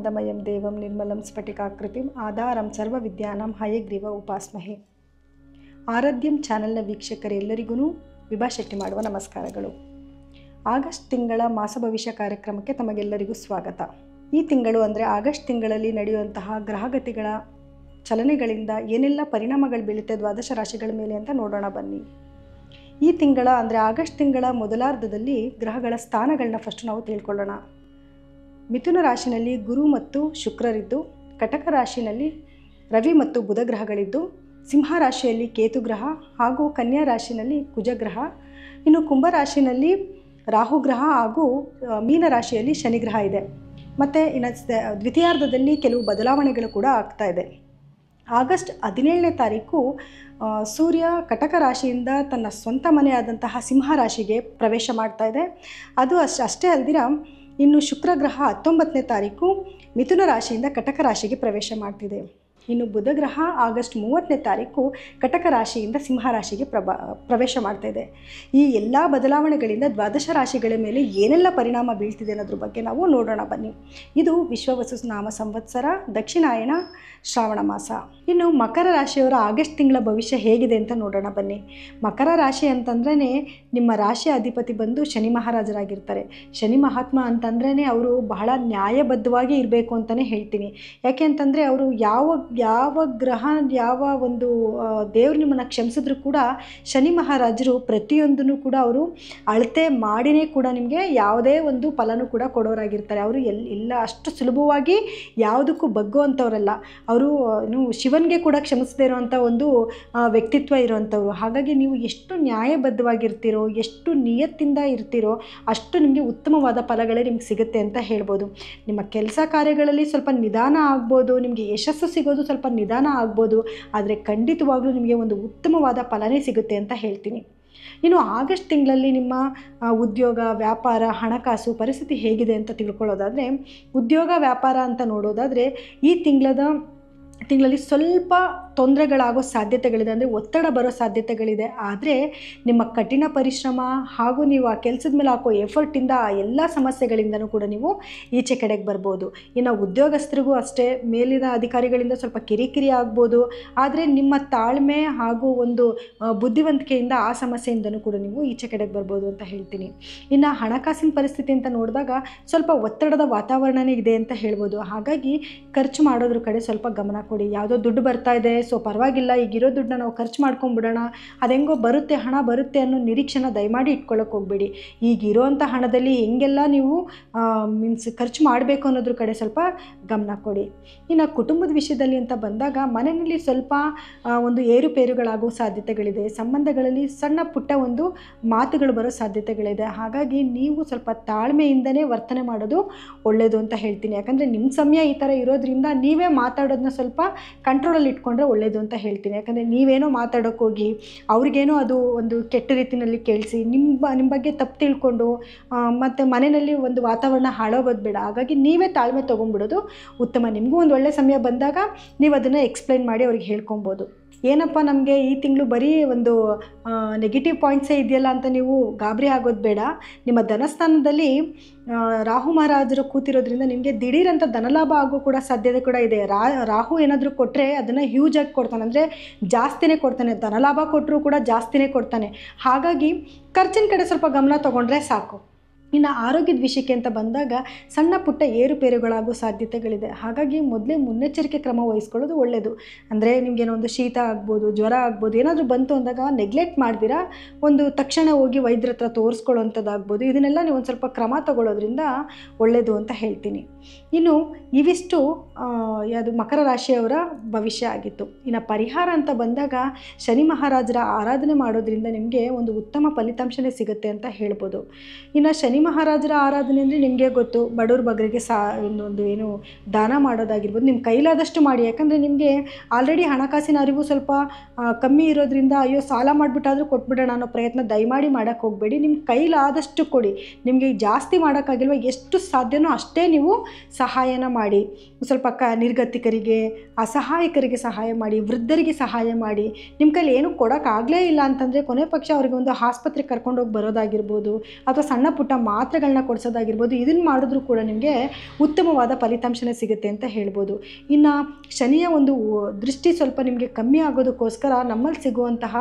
ಜ್ಞಾನಾನಂದಮಯಂ ದೇವಂ ನಿರ್ಮಲಂ ಸ್ಫಟಿಕಾಕೃತಿಂ ಆಧಾರಂ ಸರ್ವವಿದ್ಯಾನಾಂ ಹಯಗ್ರೀವ ಉಪಾಸ್ಮಹೆ. ಆರಾಧ್ಯಂ ಚಾನೆಲ್ನ ವೀಕ್ಷಕರೆಲ್ಲರಿಗೂ ವಿಭಾ ಶೆಟ್ಟಿ ಮಾಡುವ ನಮಸ್ಕಾರಗಳು. ಆಗಸ್ಟ್ ತಿಂಗಳ ಮಾಸ ಭವಿಷ್ಯ ಕಾರ್ಯಕ್ರಮಕ್ಕೆ ತಮಗೆಲ್ಲರಿಗೂ ಸ್ವಾಗತ. ಈ ತಿಂಗಳು ಅಂದರೆ ಆಗಸ್ಟ್ ತಿಂಗಳಲ್ಲಿ ನಡೆಯುವಂತಹ ಗ್ರಹಗತಿಗಳ ಚಲನೆಗಳಿಂದ ಏನೆಲ್ಲ ಪರಿಣಾಮಗಳು ಬೀಳುತ್ತೆ ದ್ವಾದಶ ರಾಶಿಗಳ ಮೇಲೆ ಅಂತ ನೋಡೋಣ ಬನ್ನಿ. ಈ ತಿಂಗಳ ಅಂದರೆ ಆಗಸ್ಟ್ ತಿಂಗಳ ಮೊದಲಾರ್ಧದಲ್ಲಿ ಗ್ರಹಗಳ ಸ್ಥಾನಗಳನ್ನ ಫಸ್ಟ್ ನಾವು ತಿಳ್ಕೊಳ್ಳೋಣ. ಮಿಥುನ ರಾಶಿನಲ್ಲಿ ಗುರು ಮತ್ತು ಶುಕ್ರರಿದ್ದು, ಕಟಕ ರಾಶಿಯಲ್ಲಿ ರವಿ ಮತ್ತು ಬುಧ ಗ್ರಹಗಳಿದ್ದು, ಸಿಂಹ ರಾಶಿಯಲ್ಲಿ ಕೇತು ಗ್ರಹ ಹಾಗೂ ಕನ್ಯಾ ರಾಶಿಯಲ್ಲಿ ಕುಜಗ್ರಹ, ಇನ್ನು ಕುಂಭ ರಾಶಿಯಲ್ಲಿ ರಾಹುಗ್ರಹ ಹಾಗೂ ಮೀನ ರಾಶಿಯಲ್ಲಿ ಶನಿಗ್ರಹ ಇದೆ. ಮತ್ತು ಇನ್ನು ದ್ವಿತೀಯಾರ್ಧದಲ್ಲಿ ಕೆಲವು ಬದಲಾವಣೆಗಳು ಕೂಡ ಆಗ್ತಾ ಇದೆ. ಆಗಸ್ಟ್ 17ನೇ ತಾರೀಕು ಸೂರ್ಯ ಕಟಕ ರಾಶಿಯಿಂದ ತನ್ನ ಸ್ವಂತ ಮನೆಯಾದಂತಹ ಸಿಂಹ ರಾಶಿಗೆ ಪ್ರವೇಶ ಮಾಡ್ತಾ ಇದೆ. ಅದು ಅಷ್ಟೇ ಅಲ್ದಿರ ಇನ್ನು ಶುಕ್ರ ಗ್ರಹ 19ನೇ ತಾರೀಕು ಮಿಥುನ ರಾಶಿಯಿಂದ ಕಟಕ ರಾಶಿಗೆ ಪ್ರವೇಶ ಮಾಡ್ತಿದೆ. ಇನ್ನು ಬುಧ ಗ್ರಹ ಆಗಸ್ಟ್ 30ನೇ ತಾರೀಕು ಕಟಕ ರಾಶಿಯಿಂದ ಸಿಂಹ ರಾಶಿಗೆ ಪ್ರವೇಶ ಮಾಡ್ತಾ ಇದೆ. ಈ ಎಲ್ಲ ಬದಲಾವಣೆಗಳಿಂದ ದ್ವಾದಶ ರಾಶಿಗಳ ಮೇಲೆ ಏನೆಲ್ಲ ಪರಿಣಾಮ ಬೀಳ್ತಿದೆ ಅನ್ನೋದ್ರ ಬಗ್ಗೆ ನಾವು ನೋಡೋಣ ಬನ್ನಿ. ಇದು ವಿಶ್ವವಸು ನಾಮ ಸಂವತ್ಸರ, ದಕ್ಷಿಣಾಯಣ, ಶ್ರಾವಣ ಮಾಸ. ಇನ್ನು ಮಕರ ರಾಶಿಯವರ ಆಗಸ್ಟ್ ತಿಂಗಳ ಭವಿಷ್ಯ ಹೇಗಿದೆ ಅಂತ ನೋಡೋಣ ಬನ್ನಿ. ಮಕರ ರಾಶಿ ಅಂತಂದ್ರೇ ನಿಮ್ಮ ರಾಶಿಯ ಅಧಿಪತಿ ಬಂದು ಶನಿ ಮಹಾರಾಜರಾಗಿರ್ತಾರೆ. ಶನಿ ಮಹಾತ್ಮ ಅಂತಂದ್ರೇ ಅವರು ಬಹಳ ನ್ಯಾಯಬದ್ಧವಾಗಿ ಇರಬೇಕು ಅಂತಲೇ ಹೇಳ್ತೀನಿ. ಯಾಕೆ ಅಂತಂದರೆ ಅವರು ಯಾವ ಗ್ರಹ ಯಾವ ಒಂದು ದೇವರು ನಿಮ್ಮನ್ನು ಕ್ಷಮಿಸಿದ್ರು ಕೂಡ ಶನಿ ಮಹಾರಾಜರು ಪ್ರತಿಯೊಂದನ್ನು ಕೂಡ ಅವರು ಅಳತೆ ಮಾಡಿನೇ ಕೂಡ ನಿಮಗೆ ಯಾವುದೇ ಒಂದು ಫಲನೂ ಕೂಡ ಕೊಡೋರಾಗಿರ್ತಾರೆ. ಅವರು ಎಲ್ಲ ಅಷ್ಟು ಸುಲಭವಾಗಿ ಯಾವುದಕ್ಕೂ ಬಗ್ಗುವಂಥವರಲ್ಲ. ಅವರು ಶಿವನಿಗೆ ಕೂಡ ಕ್ಷಮಿಸದೇ ಇರುವಂಥ ಒಂದು ವ್ಯಕ್ತಿತ್ವ ಇರುವಂಥವ್ರು. ಹಾಗಾಗಿ ನೀವು ಎಷ್ಟು ನ್ಯಾಯಬದ್ಧವಾಗಿರ್ತೀರೋ, ಎಷ್ಟು ನಿಯತ್ತಿಂದ ಇರ್ತೀರೋ ಅಷ್ಟು ನಿಮಗೆ ಉತ್ತಮವಾದ ಫಲಗಳೇ ನಿಮ್ಗೆ ಸಿಗುತ್ತೆ ಅಂತ ಹೇಳ್ಬೋದು. ನಿಮ್ಮ ಕೆಲಸ ಕಾರ್ಯಗಳಲ್ಲಿ ಸ್ವಲ್ಪ ನಿಧಾನ ಆಗ್ಬೋದು, ನಿಮಗೆ ಯಶಸ್ಸು ಸಿಗೋದು ಸ್ವಲ್ಪ ನಿಧಾನ ಆಗ್ಬೋದು, ಆದರೆ ಖಂಡಿತವಾಗ್ಲೂ ನಿಮಗೆ ಒಂದು ಉತ್ತಮವಾದ ಫಲನೇ ಸಿಗುತ್ತೆ ಅಂತ ಹೇಳ್ತೀನಿ. ಇನ್ನು ಆಗಸ್ಟ್ ತಿಂಗಳಲ್ಲಿ ನಿಮ್ಮ ಉದ್ಯೋಗ, ವ್ಯಾಪಾರ, ಹಣಕಾಸು ಪರಿಸ್ಥಿತಿ ಹೇಗಿದೆ ಅಂತ ತಿಳ್ಕೊಳ್ಳೋದಾದರೆ, ಉದ್ಯೋಗ ವ್ಯಾಪಾರ ಅಂತ ನೋಡೋದಾದರೆ ಈ ತಿಂಗಳಲ್ಲಿ ಸ್ವಲ್ಪ ತೊಂದರೆಗಳಾಗೋ ಸಾಧ್ಯತೆಗಳಿದೆ. ಅಂದರೆ ಒತ್ತಡ ಬರೋ ಸಾಧ್ಯತೆಗಳಿದೆ. ಆದರೆ ನಿಮ್ಮ ಕಠಿಣ ಪರಿಶ್ರಮ ಹಾಗೂ ನೀವು ಆ ಕೆಲಸದ ಮೇಲೆ ಹಾಕೋ ಎಫರ್ಟಿಂದ ಆ ಎಲ್ಲ ಸಮಸ್ಯೆಗಳಿಂದನೂ ಕೂಡ ನೀವು ಈಚೆ ಕಡೆಗೆ ಬರ್ಬೋದು. ಇನ್ನು ಉದ್ಯೋಗಸ್ಥರಿಗೂ ಅಷ್ಟೇ ಮೇಲಿನ ಅಧಿಕಾರಿಗಳಿಂದ ಸ್ವಲ್ಪ ಕಿರಿಕಿರಿ ಆಗ್ಬೋದು. ಆದರೆ ನಿಮ್ಮ ತಾಳ್ಮೆ ಹಾಗೂ ಒಂದು ಬುದ್ಧಿವಂತಿಕೆಯಿಂದ ಆ ಸಮಸ್ಯೆಯಿಂದನೂ ಕೂಡ ನೀವು ಈಚೆ ಕಡೆಗೆ ಬರ್ಬೋದು ಅಂತ ಹೇಳ್ತೀನಿ. ಇನ್ನು ಹಣಕಾಸಿನ ಪರಿಸ್ಥಿತಿ ಅಂತ ನೋಡಿದಾಗ ಸ್ವಲ್ಪ ಒತ್ತಡದ ವಾತಾವರಣನೇ ಇದೆ ಅಂತ ಹೇಳ್ಬೋದು. ಹಾಗಾಗಿ ಖರ್ಚು ಮಾಡೋದ್ರ ಕಡೆ ಸ್ವಲ್ಪ ಗಮನ ಕೊಡಿ. ಯಾವುದೋ ದುಡ್ಡು ಬರ್ತಾ ಇದೆ, ಸೊ ಪರವಾಗಿಲ್ಲ, ಈಗಿರೋ ದುಡ್ಡನ್ನ ನಾವು ಖರ್ಚು ಮಾಡ್ಕೊಂಡ್ಬಿಡೋಣ, ಅದೆಂಗೋ ಬರುತ್ತೆ, ಹಣ ಬರುತ್ತೆ ಅನ್ನೋ ನಿರೀಕ್ಷೆನ ದಯಮಾಡಿ ಇಟ್ಕೊಳ್ಳೋಕೆ ಹೋಗಬೇಡಿ. ಈಗಿರೋವಂಥ ಹಣದಲ್ಲಿ ಹೆಂಗೆಲ್ಲ ನೀವು ಖರ್ಚು ಮಾಡಬೇಕು ಅನ್ನೋದ್ರ ಕಡೆ ಸ್ವಲ್ಪ ಗಮನ ಕೊಡಿ. ಇನ್ನು ಕುಟುಂಬದ ವಿಷಯದಲ್ಲಿ ಅಂತ ಬಂದಾಗ ಮನೆಯಲ್ಲಿ ಸ್ವಲ್ಪ ಒಂದು ಏರುಪೇರುಗಳಾಗೋ ಸಾಧ್ಯತೆಗಳಿದೆ. ಸಂಬಂಧಗಳಲ್ಲಿ ಸಣ್ಣ ಪುಟ್ಟ ಒಂದು ಮಾತುಗಳು ಬರೋ ಸಾಧ್ಯತೆಗಳಿದೆ. ಹಾಗಾಗಿ ನೀವು ಸ್ವಲ್ಪ ತಾಳ್ಮೆಯಿಂದನೇ ವರ್ತನೆ ಮಾಡೋದು ಒಳ್ಳೆಯದು ಅಂತ ಹೇಳ್ತೀನಿ. ಯಾಕಂದರೆ ನಿಮ್ಮ ಸಮಯ ಈ ಥರ ಇರೋದ್ರಿಂದ ನೀವೇ ಮಾತಾಡೋದನ್ನ ಸ್ವಲ್ಪ ಕಂಟ್ರೋಲಲ್ಲಿ ಇಟ್ಕೊಂಡ್ರೆ ಒಳ್ಳೆಯದು ಅಂತ ಹೇಳ್ತೀನಿ. ಯಾಕಂದರೆ ನೀವೇನೋ ಮಾತಾಡೋಕ್ಕೋಗಿ ಅವ್ರಿಗೇನೋ ಅದು ಒಂದು ಕೆಟ್ಟ ರೀತಿಯಲ್ಲಿ ಕೇಳಿಸಿ ನಿಮ್ಮ ಬಗ್ಗೆ ತಪ್ಪು ತಿಳ್ಕೊಂಡು ಮತ್ತು ಮನೆಯಲ್ಲಿ ಒಂದು ವಾತಾವರಣ ಹಾಳಾಗೋದು ಬೇಡ. ಹಾಗಾಗಿ ನೀವೇ ತಾಳ್ಮೆ ತೊಗೊಂಡ್ಬಿಡೋದು ಉತ್ತಮ. ನಿಮಗೂ ಒಂದು ಒಳ್ಳೆಯ ಸಮಯ ಬಂದಾಗ ನೀವು ಅದನ್ನು ಎಕ್ಸ್ಪ್ಲೈನ್ ಮಾಡಿ ಅವ್ರಿಗೆ ಹೇಳ್ಕೊಬೋದು. ಏನಪ್ಪ ನಮಗೆ ಈ ತಿಂಗಳು ಬರೀ ಒಂದು ನೆಗೆಟಿವ್ ಪಾಯಿಂಟ್ಸೇ ಇದೆಯಲ್ಲ ಅಂತ ನೀವು ಗಾಬರಿ ಆಗೋದು ಬೇಡ. ನಿಮ್ಮ ಧನಸ್ಥಾನದಲ್ಲಿ ರಾಹು ಮಹಾರಾಜರು ಕೂತಿರೋದ್ರಿಂದ ನಿಮಗೆ ದಿಢೀರಂಥ ಧನಲಾಭ ಆಗೋ ಕೂಡ ಸಾಧ್ಯತೆ ಕೂಡ ಇದೆ. ರಾಹು ಏನಾದರೂ ಕೊಟ್ಟರೆ ಅದನ್ನು ಹ್ಯೂಜಾಗಿ ಕೊಡ್ತಾನೆ, ಅಂದರೆ ಜಾಸ್ತಿನೇ ಕೊಡ್ತಾನೆ. ಧನಲಾಭ ಕೊಟ್ಟರೂ ಕೂಡ ಜಾಸ್ತಿನೇ ಕೊಡ್ತಾನೆ. ಹಾಗಾಗಿ ಖರ್ಚಿನ ಕಡೆ ಸ್ವಲ್ಪ ಗಮನ ತೊಗೊಂಡ್ರೆ ಸಾಕು. ಇನ್ನು ಆರೋಗ್ಯದ ವಿಷಯಕ್ಕೆ ಅಂತ ಬಂದಾಗ ಸಣ್ಣ ಪುಟ್ಟ ಏರುಪೇರುಗಳಾಗೋ ಸಾಧ್ಯತೆಗಳಿದೆ. ಹಾಗಾಗಿ ಮೊದಲೇ ಮುನ್ನೆಚ್ಚರಿಕೆ ಕ್ರಮ ವಹಿಸ್ಕೊಳ್ಳೋದು ಒಳ್ಳೆಯದು. ಅಂದರೆ ನಿಮಗೇನೋ ಒಂದು ಶೀತ ಆಗ್ಬೋದು, ಜ್ವರ ಆಗ್ಬೋದು, ಏನಾದರೂ ಬಂತು ಅಂದಾಗ ನೆಗ್ಲೆಕ್ಟ್ ಮಾಡ್ದಿರ ಒಂದು ತಕ್ಷಣ ಹೋಗಿ ವೈದ್ಯರ ಹತ್ರ ತೋರಿಸ್ಕೊಳ್ಳೋವಂಥದ್ದಾಗ್ಬೋದು. ಇದನ್ನೆಲ್ಲ ನೀವು ಒಂದು ಸ್ವಲ್ಪ ಕ್ರಮ ತಗೊಳ್ಳೋದ್ರಿಂದ ಒಳ್ಳೆಯದು ಅಂತ ಹೇಳ್ತೀನಿ. ಇನ್ನು ಇವಿಷ್ಟು ಯಾವುದು ಮಕರ ರಾಶಿಯವರ ಭವಿಷ್ಯ ಆಗಿತ್ತು. ಇನ್ನು ಪರಿಹಾರ ಅಂತ ಬಂದಾಗ ಶನಿ ಮಹಾರಾಜರ ಆರಾಧನೆ ಮಾಡೋದ್ರಿಂದ ನಿಮಗೆ ಒಂದು ಉತ್ತಮ ಫಲಿತಾಂಶನೇ ಸಿಗುತ್ತೆ ಅಂತ ಹೇಳ್ಬೋದು. ಇನ್ನು ಶನಿ ಮಹಾರಾಜರ ಆರಾಧನೆ ಅಂದರೆ ನಿಮಗೆ ಗೊತ್ತು, ಬಡವ್ರ ಬಗ್ಗರಿಗೆ ಒಂದು ಏನು ದಾನ ಮಾಡೋದಾಗಿರ್ಬೋದು, ನಿಮ್ಮ ಕೈಲಾದಷ್ಟು ಮಾಡಿ. ಯಾಕಂದರೆ ನಿಮಗೆ ಆಲ್ರೆಡಿ ಹಣಕಾಸಿನ ಅರಿವು ಸ್ವಲ್ಪ ಕಮ್ಮಿ ಇರೋದ್ರಿಂದ ಅಯ್ಯೋ ಸಾಲ ಮಾಡಿಬಿಟ್ಟಾದರೂ ಕೊಟ್ಬಿಡೋಣ ಅನ್ನೋ ಪ್ರಯತ್ನ ದಯಮಾಡಿ ಮಾಡೋಕ್ಕೆ ಹೋಗಬೇಡಿ. ನಿಮ್ಮ ಕೈಲಾದಷ್ಟು ಕೊಡಿ. ನಿಮಗೆ ಜಾಸ್ತಿ ಮಾಡೋಕ್ಕಾಗಿಲ್ವ, ಎಷ್ಟು ಸಾಧ್ಯನೋ ಅಷ್ಟೇ ನೀವು ಸಹಾಯನ ಮಾಡಿ. ಸ್ವಲ್ಪ ನಿರ್ಗತಿಕರಿಗೆ, ಅಸಹಾಯಕರಿಗೆ ಸಹಾಯ ಮಾಡಿ, ವೃದ್ಧರಿಗೆ ಸಹಾಯ ಮಾಡಿ. ನಿಮ್ಮ ಕೈಲಿ ಏನೂ ಕೊಡೋಕ್ಕಾಗಲೇ ಇಲ್ಲ ಅಂತಂದರೆ ಕೊನೆ ಪಕ್ಷ ಅವ್ರಿಗೆ ಒಂದು ಆಸ್ಪತ್ರೆಗೆ ಕರ್ಕೊಂಡೋಗಿ ಬರೋದಾಗಿರ್ಬೋದು, ಅಥವಾ ಸಣ್ಣ ಪುಟ್ಟ ಮಾತ್ರೆಗಳನ್ನ ಕೊಡಿಸೋದಾಗಿರ್ಬೋದು. ಇದನ್ನು ಮಾಡಿದ್ರೂ ಕೂಡ ನಿಮಗೆ ಉತ್ತಮವಾದ ಫಲಿತಾಂಶನೇ ಸಿಗುತ್ತೆ ಅಂತ ಹೇಳ್ಬೋದು. ಇನ್ನು ಶನಿಯ ಒಂದು ದೃಷ್ಟಿ ಸ್ವಲ್ಪ ನಿಮಗೆ ಕಮ್ಮಿ ಆಗೋದಕ್ಕೋಸ್ಕರ ನಮ್ಮಲ್ಲಿ ಸಿಗುವಂತಹ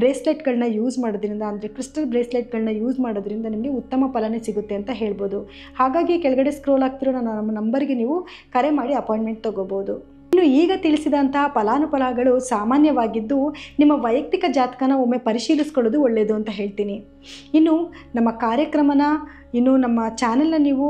ಬ್ರೇಸ್ಲೆಟ್ಗಳನ್ನ ಯೂಸ್ ಮಾಡೋದ್ರಿಂದ, ಅಂದರೆ ಕ್ರಿಸ್ಟಲ್ ಬ್ರೇಸ್ಲೆಟ್ಗಳನ್ನ ಯೂಸ್ ಮಾಡೋದ್ರಿಂದ ನಿಮಗೆ ಉತ್ತಮ ಫಲನೇ ಸಿಗುತ್ತೆ ಅಂತ ಹೇಳ್ಬೋದು. ಹಾಗಾಗಿ ಕೆಳಗಡೆ ಸ್ಕ್ರೋಲ್ ಆಗ್ತಿರೋ ನಮ್ಮ ನಂಬರ್ಗೆ ನೀವು ಕರೆ ಮಾಡಿ ಅಪಾಯಿಂಟ್ಮೆಂಟ್ ತೊಗೋಬೋದು. ಇನ್ನು ಈಗ ತಿಳಿಸಿದಂತಹ ಫಲಾನುಫಲಗಳು ಸಾಮಾನ್ಯವಾಗಿದ್ದು, ನಿಮ್ಮ ವೈಯಕ್ತಿಕ ಜಾತಕನ ಒಮ್ಮೆ ಪರಿಶೀಲಿಸ್ಕೊಳ್ಳೋದು ಒಳ್ಳೆಯದು ಅಂತ ಹೇಳ್ತೀನಿ. ಇನ್ನು ನಮ್ಮ ಕಾರ್ಯಕ್ರಮನ, ಇನ್ನು ನಮ್ಮ ಚಾನಲ್ನ ನೀವು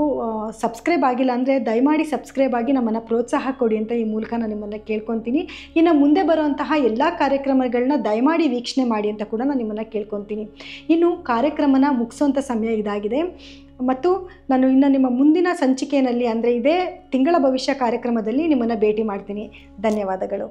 ಸಬ್ಸ್ಕ್ರೈಬ್ ಆಗಿಲ್ಲ ಅಂದರೆ ದಯಮಾಡಿ ಸಬ್ಸ್ಕ್ರೈಬ್ ಆಗಿ ನಮ್ಮನ್ನು ಪ್ರೋತ್ಸಾಹ ಕೊಡಿ ಅಂತ ಈ ಮೂಲಕ ನಾನು ನಿಮ್ಮನ್ನು ಕೇಳ್ಕೊತೀನಿ. ಇನ್ನು ಮುಂದೆ ಬರುವಂತಹ ಎಲ್ಲ ಕಾರ್ಯಕ್ರಮಗಳನ್ನ ದಯಮಾಡಿ ವೀಕ್ಷಣೆ ಮಾಡಿ ಅಂತ ಕೂಡ ನಾನು ನಿಮ್ಮನ್ನು ಕೇಳ್ಕೊತೀನಿ. ಇನ್ನು ಕಾರ್ಯಕ್ರಮನ ಮುಗಿಸೋಂಥ ಸಮಯ ಇದಾಗಿದೆ ಮತ್ತು ನಾನು ಇನ್ನು ನಿಮ್ಮ ಮುಂದಿನ ಸಂಚಿಕೆಯಲ್ಲಿ, ಅಂದರೆ ಇದೇ ತಿಂಗಳ ಭವಿಷ್ಯ ಕಾರ್ಯಕ್ರಮದಲ್ಲಿ ನಿಮ್ಮನ್ನು ಭೇಟಿ ಮಾಡ್ತೀನಿ. ಧನ್ಯವಾದಗಳು.